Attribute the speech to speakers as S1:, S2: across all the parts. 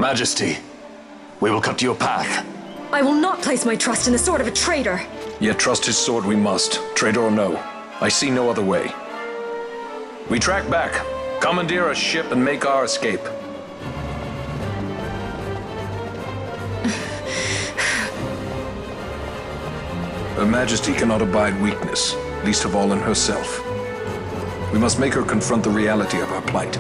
S1: Majesty, we will cut your path.
S2: I will not place my trust in the sword of a traitor.
S3: Yet trust his sword we must, traitor or no. I see no other way. We track back, commandeer a ship and make our escape. Her Majesty cannot abide weakness, least of all in herself. We must make her confront the reality of our plight.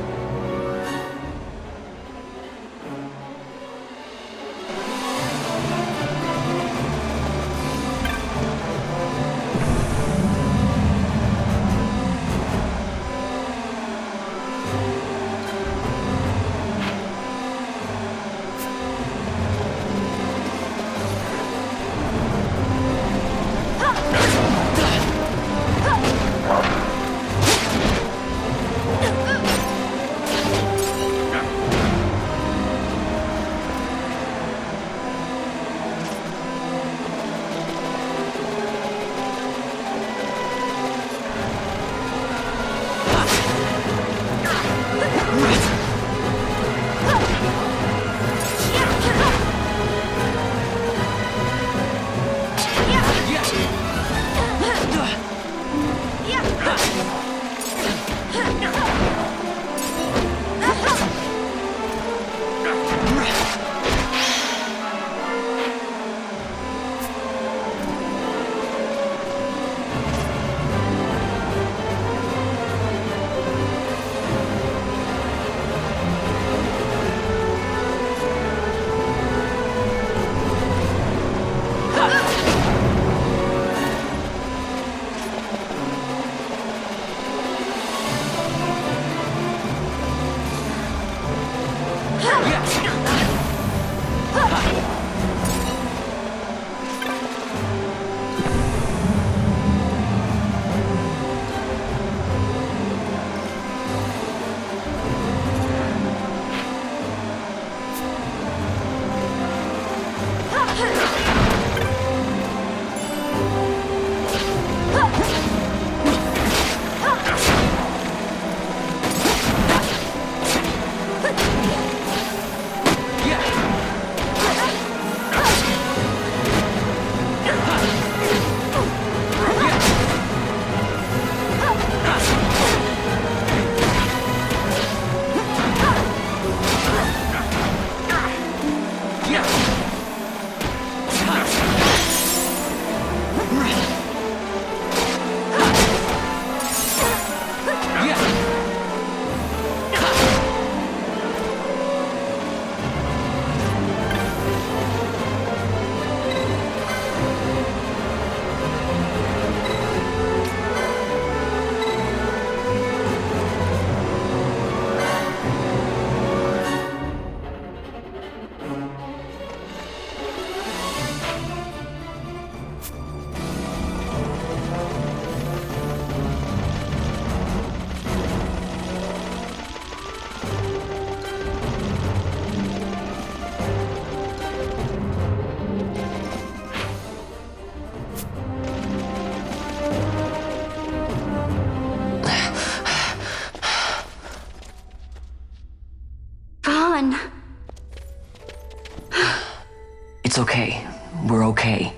S4: It's okay. We're okay.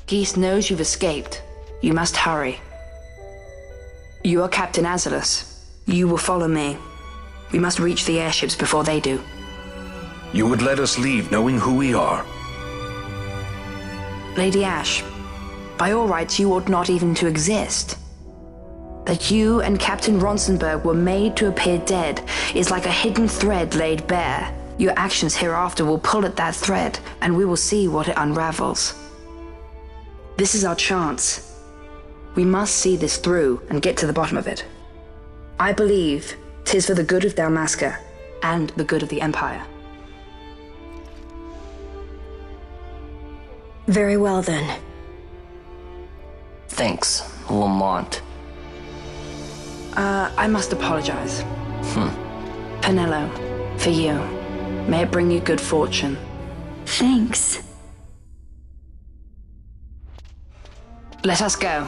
S5: Ghis knows you've escaped. You must hurry. You are Captain Azulus. You will follow me. We must reach the airships before they do.
S3: You would let us leave knowing who we are.
S5: Lady Ash, by all rights you ought not even to exist. That you and Captain Ronsenberg were made to appear dead is like a hidden thread laid bare. Your actions hereafter will pull at that thread, and we will see what it unravels. This is our chance. We must see this through and get to the bottom of it. I believe 'tis for the good of Dalmasca and the good of the Empire.
S2: Very well, then.
S4: Thanks, Lamont.
S5: I must apologize. Penelo, for you. May it bring you good fortune.
S2: Thanks.
S5: Let us go.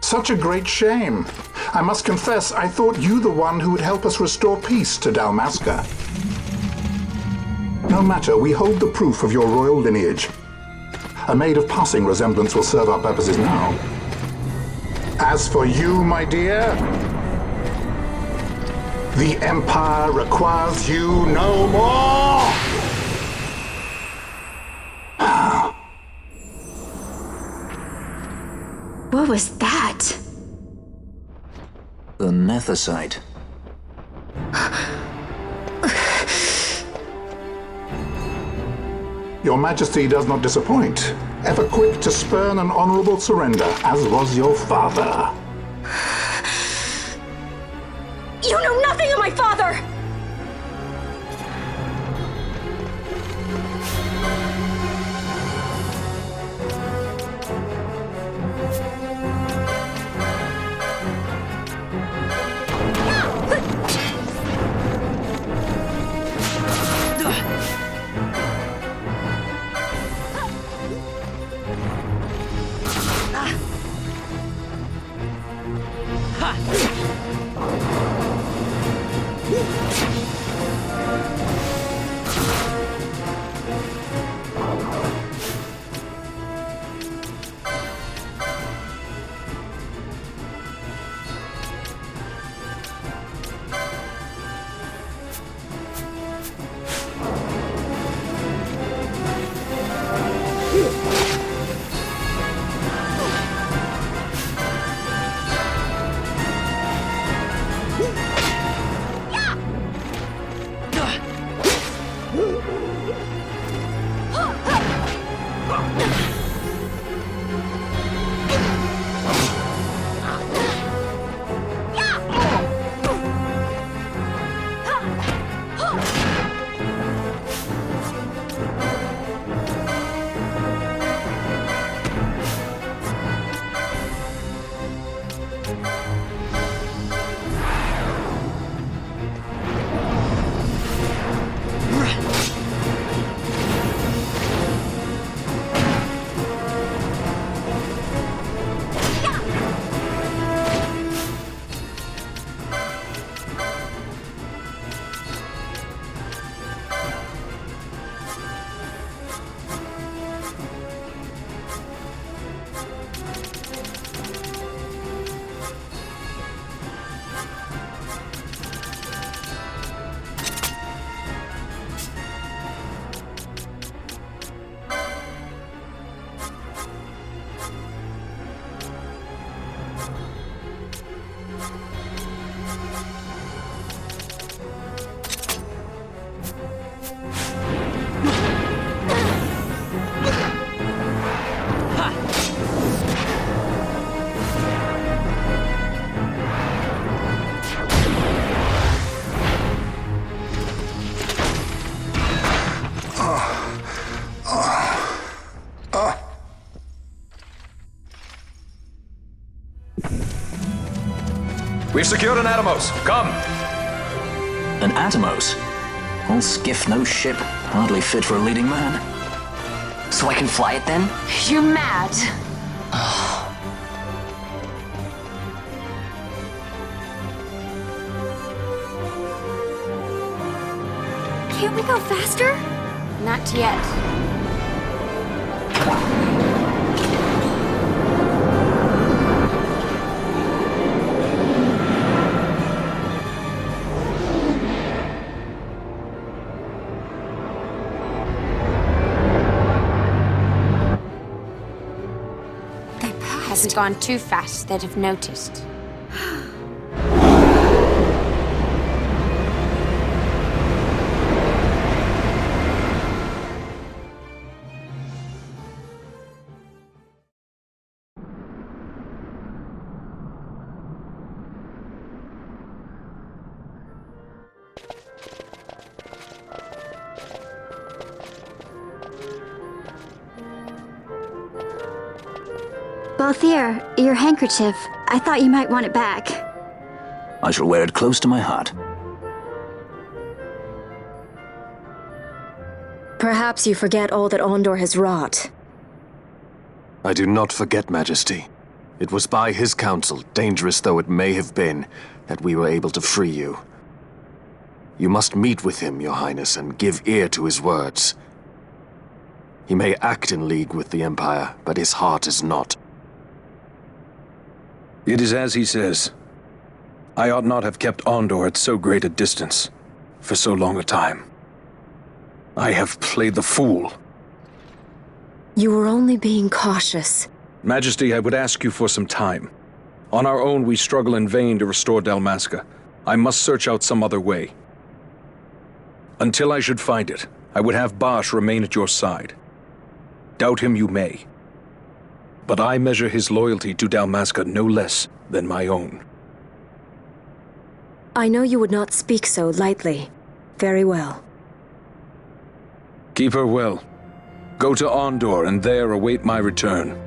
S6: Such a great shame. I must confess, I thought you the one who would help us restore peace to Dalmasca. No matter, we hold the proof of your royal lineage. A maid of passing resemblance will serve our purposes now. As for you, my dear, the Empire requires you no more!
S2: What was that?
S7: The Nethicite.
S6: Your Majesty does not disappoint. Ever quick to spurn an honorable surrender, as was your father.
S2: You know nothing of my father!
S3: We've secured an Atomos. Come!
S7: An Atomos? All skiff, no ship. Hardly fit for a leading man.
S4: So I can fly it then?
S5: You're mad.
S2: Can't we go faster?
S8: Not yet. Hasn't gone too fast, they'd have noticed.
S9: Balthier, your handkerchief. I thought you might want it back.
S7: I shall wear it close to my heart.
S2: Perhaps you forget all that Ondor has wrought.
S1: I do not forget, Majesty.
S10: It was by his counsel, dangerous though it may have been, that we were able to free you. You must meet with him, Your Highness, and give ear to his words. He may act in league with the Empire, but his heart is not.
S3: It is as he says. I ought not have kept Ondor at so great a distance for so long a time. I have played the fool.
S2: You were only being cautious.
S3: Majesty, I would ask you for some time. On our own, we struggle in vain to restore Dalmasca. I must search out some other way. Until I should find it, I would have Basch remain at your side. Doubt him you may. But I measure his loyalty to Dalmasca no less than my own.
S2: I know you would not speak so lightly. Very well.
S3: Keep her well. Go to Ondor and there await my return.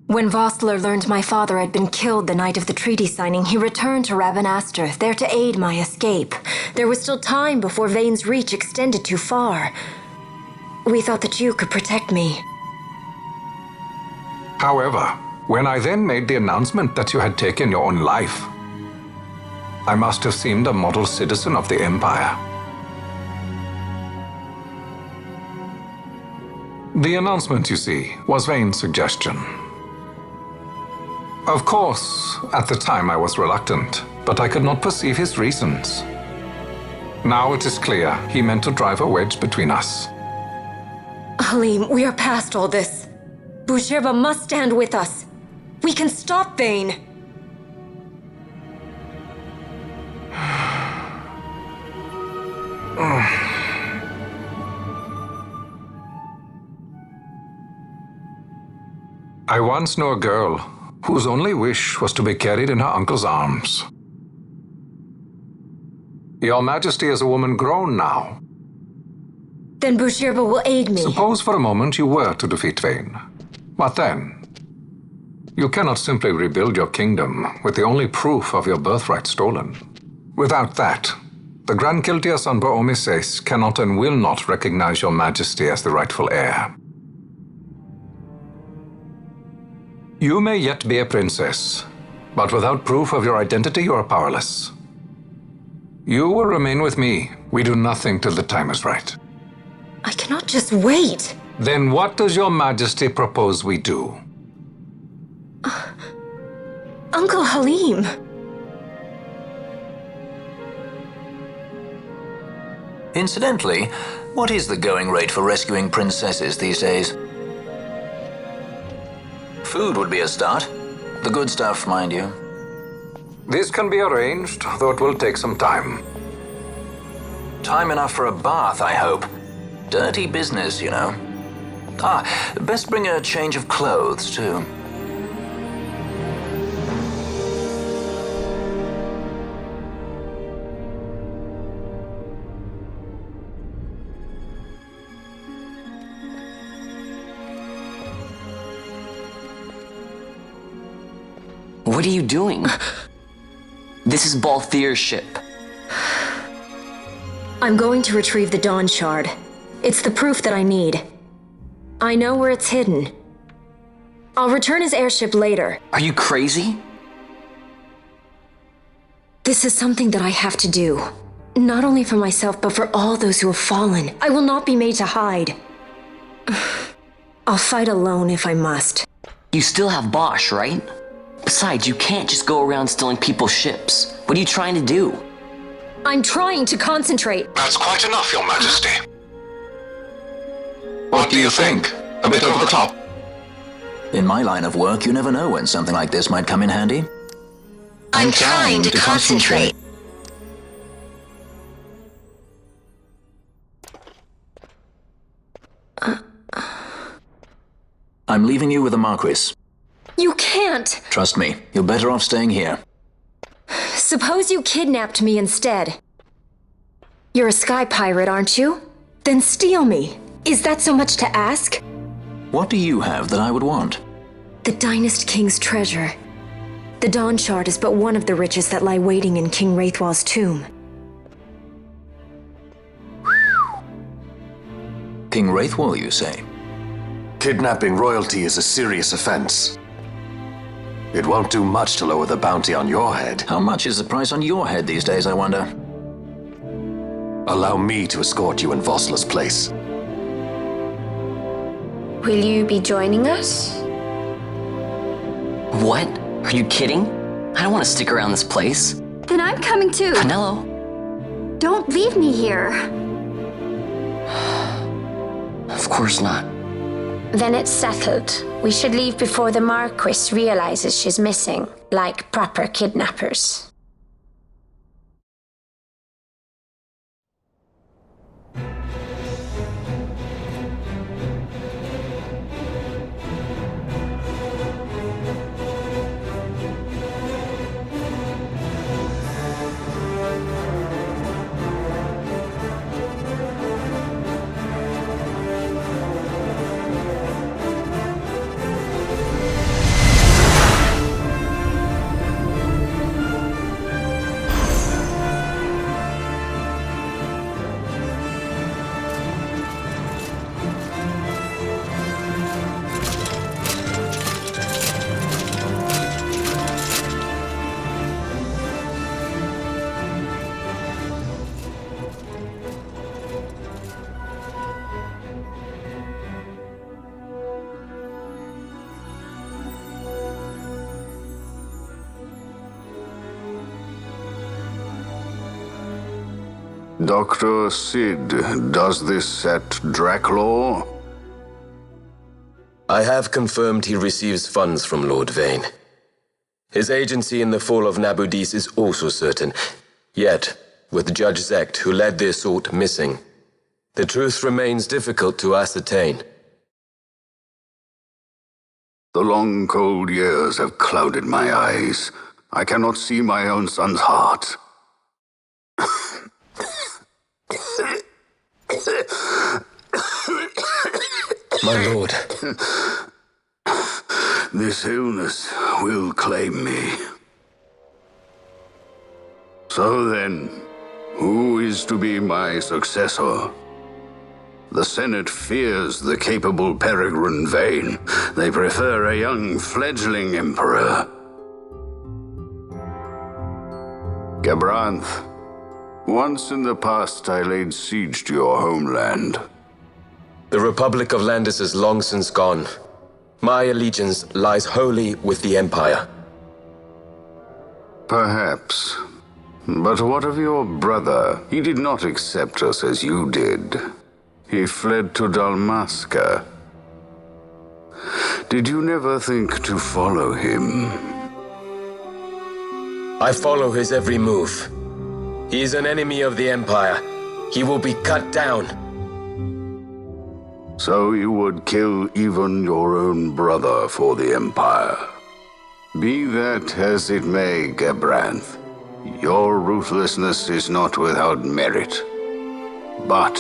S2: When Vossler learned my father had been killed the night of the treaty signing, he returned to Ravenaster, there to aid my escape. There was still time before Vane's reach extended too far. We thought that you could protect me.
S11: However, when I then made the announcement that you had taken your own life, I must have seemed a model citizen of the Empire. The announcement, you see, was Vane's suggestion. Of course, at the time I was reluctant, but I could not perceive his reasons. Now it is clear he meant to drive a wedge between us.
S2: Halim, we are past all this. Boucherba must stand with us. We can stop Vane.
S11: I once knew a girl whose only wish was to be carried in her uncle's arms. Your Majesty is a woman grown now.
S2: Then Boucherba will aid me.
S11: Suppose for a moment you were to defeat Vane. What then? You cannot simply rebuild your kingdom with the only proof of your birthright stolen. Without that, the Grand Kiltias on Bo-Omises cannot and will not recognize your Majesty as the rightful heir. You may yet be a princess, but without proof of your identity, you are powerless. You will remain with me. We do nothing till the time is right.
S2: I cannot just wait.
S11: Then what does your Majesty propose we do?
S2: Uncle Halim.
S7: Incidentally, what is the going rate for rescuing princesses these days? Food would be a start. The good stuff, mind you.
S11: This can be arranged, though it will take some time.
S7: Time enough for a bath, I hope. Dirty business, you know. Best bring a change of clothes, too.
S4: What are you doing? This is Balthier's ship.
S2: I'm going to retrieve the Dawn Shard. It's the proof that I need. I know where it's hidden. I'll return his airship later.
S4: Are you crazy?
S2: This is something that I have to do. Not only for myself, but for all those who have fallen. I will not be made to hide. I'll fight alone if I must.
S4: You still have Bosch, right? Besides, you can't just go around stealing people's ships. What are you trying to do?
S2: I'm trying to concentrate.
S11: That's quite enough, Your Majesty.
S7: What do you think?
S11: A bit over the top.
S7: In my line of work, you never know when something like this might come in handy.
S2: I'm trying to concentrate.
S7: I'm leaving you with the Marquis.
S2: You can't!
S7: Trust me, you're better off staying here.
S2: Suppose you kidnapped me instead. You're a sky pirate, aren't you? Then steal me. Is that so much to ask?
S7: What do you have that I would want?
S2: The Dynast King's treasure. The Dawn Shard is but one of the riches that lie waiting in King Wraithwall's tomb.
S7: King Wraithwall, you say?
S10: Kidnapping royalty is a serious offense. It won't do much to lower the bounty on your head.
S7: How much is the price on your head these days, I wonder?
S10: Allow me to escort you in Vossler's place.
S8: Will you be joining us?
S4: What? Are you kidding? I don't want to stick around this place.
S9: Then I'm coming too.
S4: Canelo?
S9: Don't leave me here.
S4: Of course not.
S8: Then it's settled. We should leave before the Marquis realizes she's missing, like proper kidnappers.
S12: Dr. Sid, does this set Draclaw?
S13: I have confirmed he receives funds from Lord Vane. His agency in the fall of Nabudis is also certain. Yet, with Judge Zecht, who led the assault, missing, the truth remains difficult to ascertain.
S12: The long, cold years have clouded my eyes. I cannot see my own son's heart.
S13: My lord.
S12: This illness will claim me. So then, who is to be my successor? The Senate fears the capable Peregrine Vane. They prefer a young fledgling emperor. Gabranth, once in the past I laid siege to your homeland.
S13: The Republic of Landis is long since gone. My allegiance lies wholly with the Empire.
S12: Perhaps. But what of your brother? He did not accept us as you did. He fled to Dalmasca. Did you never think to follow him?
S13: I follow his every move. He is an enemy of the Empire. He will be cut down.
S12: So you would kill even your own brother for the Empire. Be that as it may, Gabranth, your ruthlessness is not without merit. But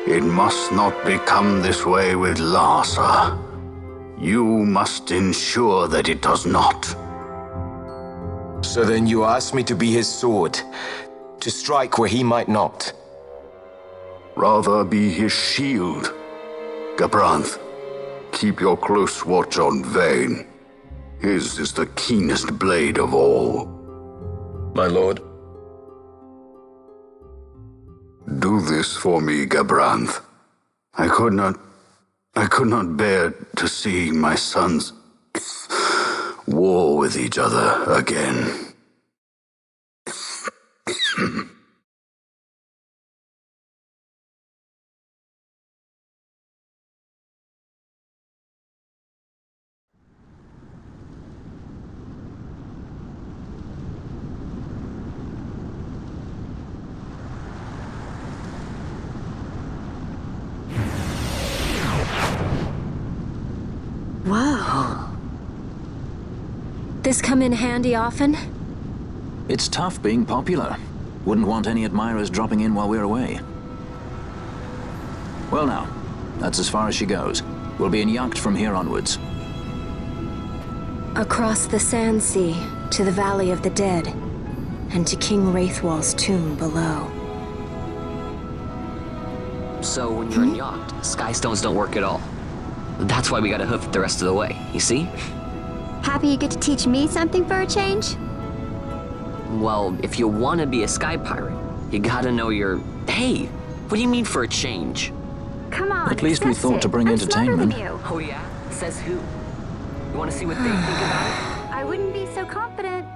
S12: it must not become this way with Larsa. You must ensure that it does not.
S13: So then you ask me to be his sword, to strike where he might not.
S12: Rather be his shield. Gabranth, keep your close watch on Vane. His is the keenest blade of all.
S13: My lord.
S12: Do this for me, Gabranth. I could not... I could not bear to see my sons war with each other again.
S2: Whoa. This come in handy often?
S7: It's tough being popular. Wouldn't want any admirers dropping in while we're away. Well now, that's as far as she goes. We'll be in yacht from here onwards.
S2: Across the Sand Sea, to the Valley of the Dead, and to King Wraithwall's tomb below.
S14: So when you're in yacht, skystones don't work at all. That's why we gotta hoof it the rest of the way, you see?
S9: Happy you get to teach me something for a change?
S14: Well, if you want to be a sky pirate, you gotta know your... Hey, what do you mean for a change?
S9: Come on,
S7: At least we
S9: accept
S7: thought
S9: it.
S7: to bring
S9: I'm
S7: entertainment.
S9: smarter than you.
S14: Oh yeah? Says who? You wanna see what they think about it?
S9: I wouldn't be so confident.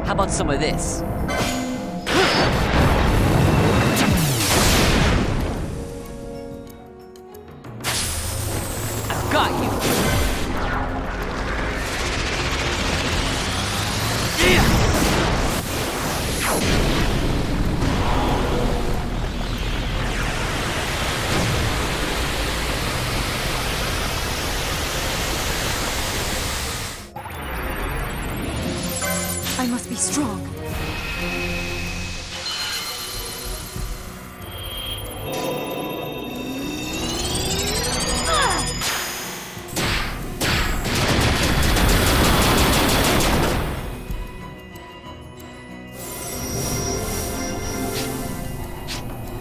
S14: How about some of this? I've got you!
S2: I must be strong.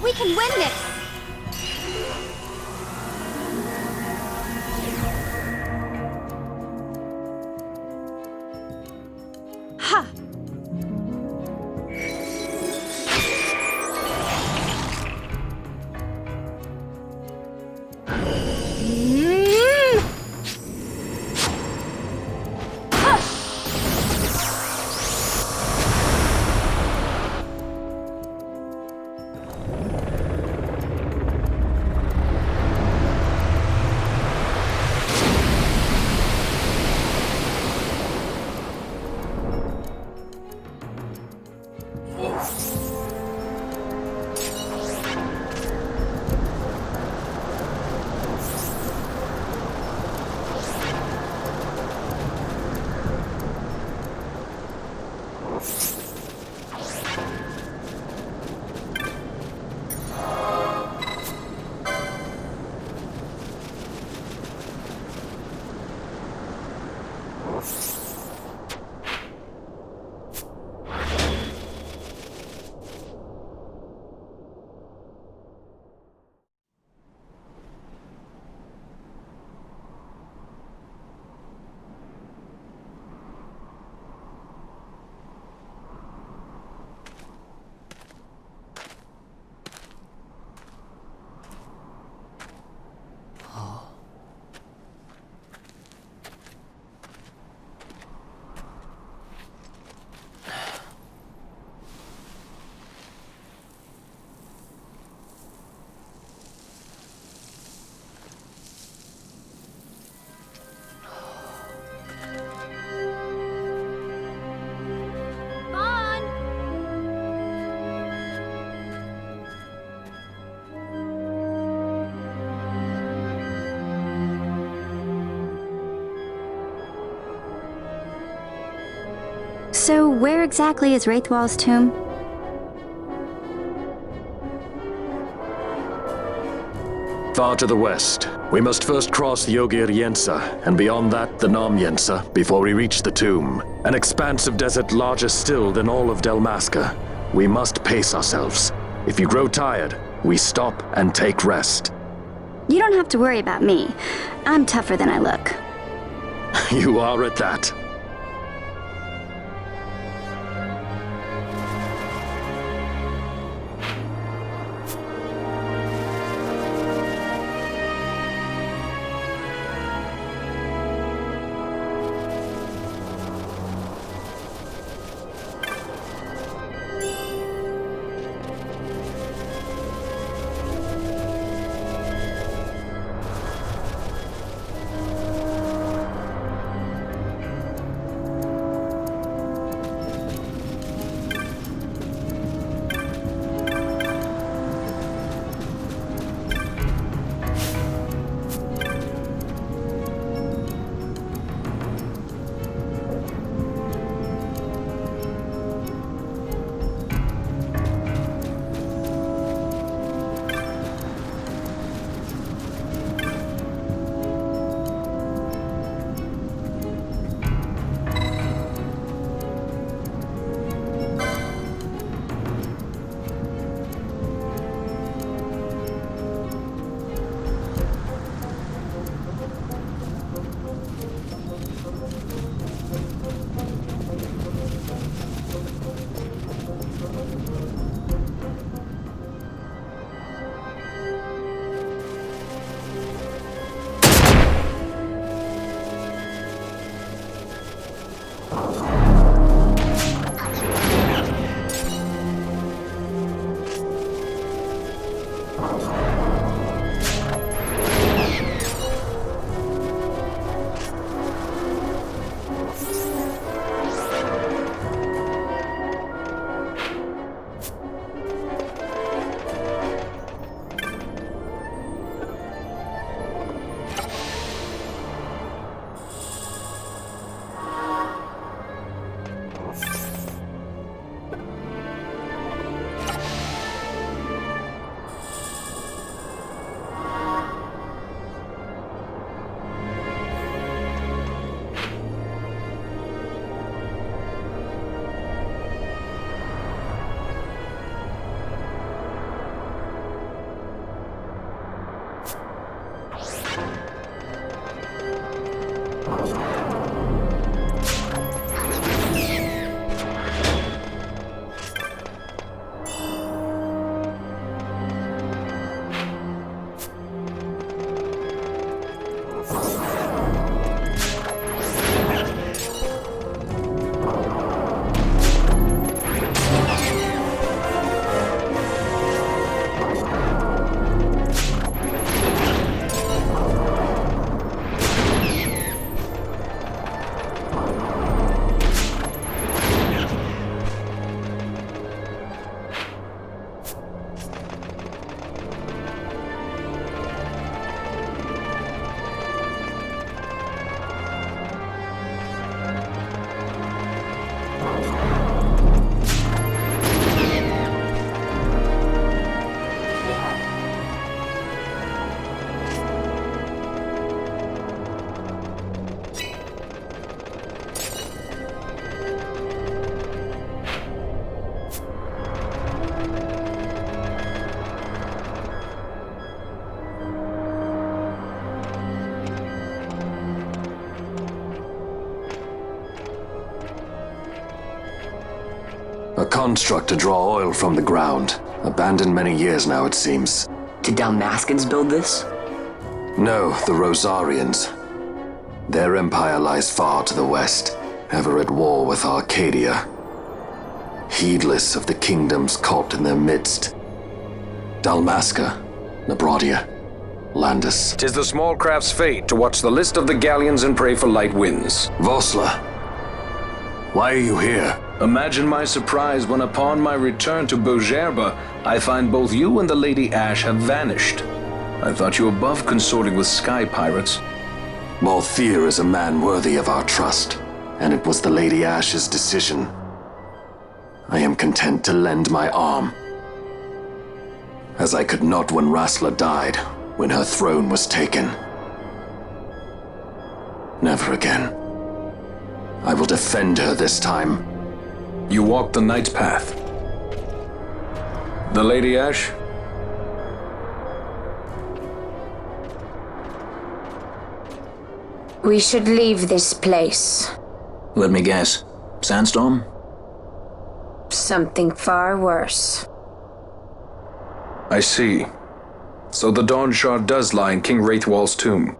S9: We can win this! Ha! So, where exactly is Wraithwall's tomb?
S10: Far to the west. We must first cross the Yogir Yensa, and beyond that, the Nam Yensa, before we reach the tomb. An expanse of desert larger still than all of Dalmasca. We must pace ourselves. If you grow tired, we stop and take rest.
S9: You don't have to worry about me. I'm tougher than I look.
S10: You are at that. A construct to draw oil from the ground. Abandoned many years now, it seems.
S14: Did Dalmaskans build this?
S10: No, the Rosarians. Their empire lies far to the west, ever at war with Arcadia. Heedless of the kingdoms caught in their midst. Dalmasca, Nabradia, Landis.
S3: 'Tis the small craft's fate to watch the list of the galleons and pray for light winds.
S10: Vosla, why are you here?
S3: Imagine my surprise when upon my return to Bogerba, I find both you and the Lady Ash have vanished. I thought you above consorting with sky pirates.
S10: Malthir is a man worthy of our trust, and it was the Lady Ash's decision. I am content to lend my arm, as I could not when Rasla died, when her throne was taken. Never again. I will defend her this time.
S3: You walked the Knight's path. The Lady Ash?
S8: We should leave this place.
S7: Let me guess. Sandstorm?
S8: Something far worse.
S3: I see. So the Dawn Shard does lie in King Wraithwall's tomb.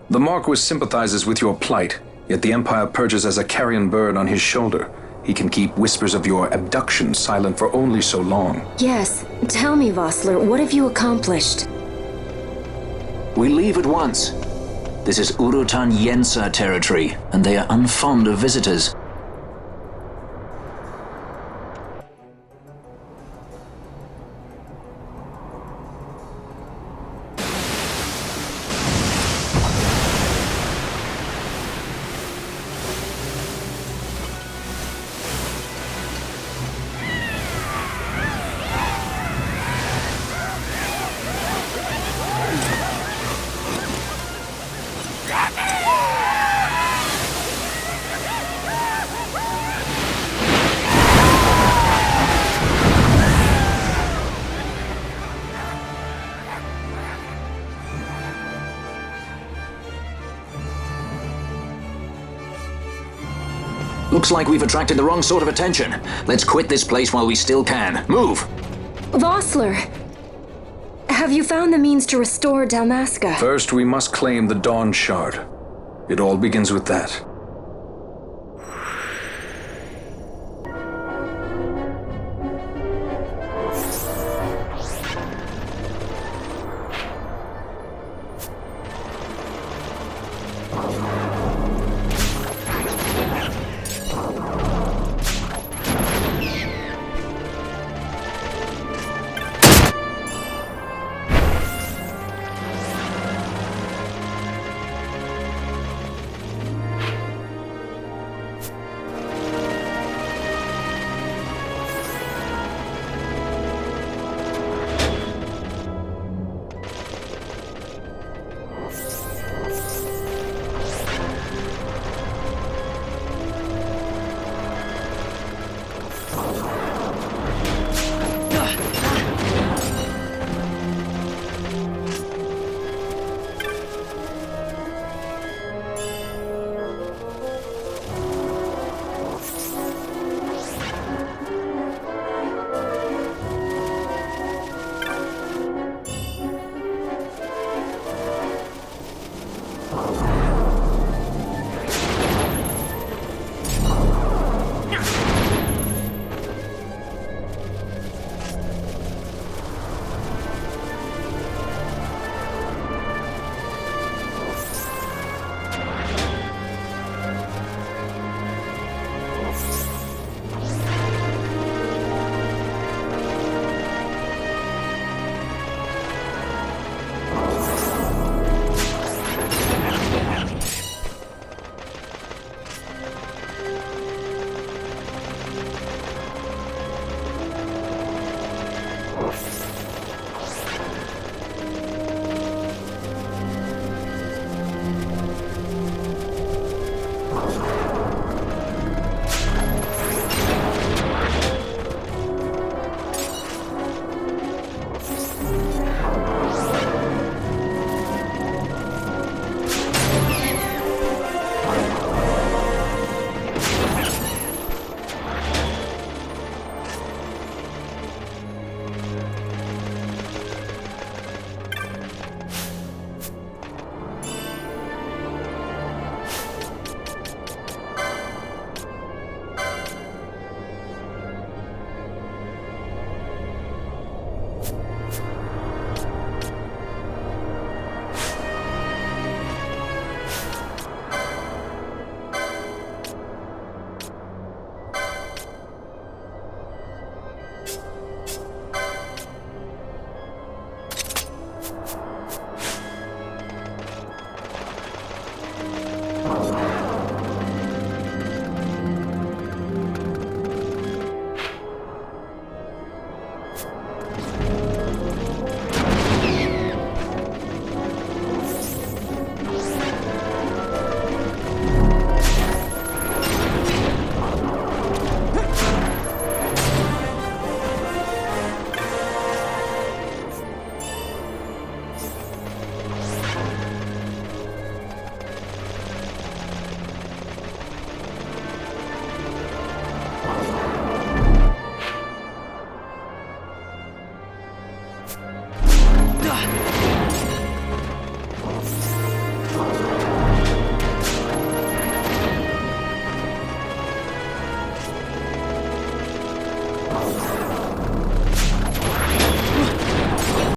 S3: The Marquis sympathizes with your plight, yet the Empire perches as a carrion bird on his shoulder. He can keep whispers of your abduction silent for only so long.
S2: Yes. Tell me, Vossler, what have you accomplished?
S7: We leave at once. This is Urutan Yensa territory, and they are unfond of visitors. Looks like we've attracted the wrong sort of attention. Let's quit this place while we still can. Move!
S2: Vossler! Have you found the means to restore Dalmasca?
S3: First, we must claim the Dawn Shard. It all begins with that.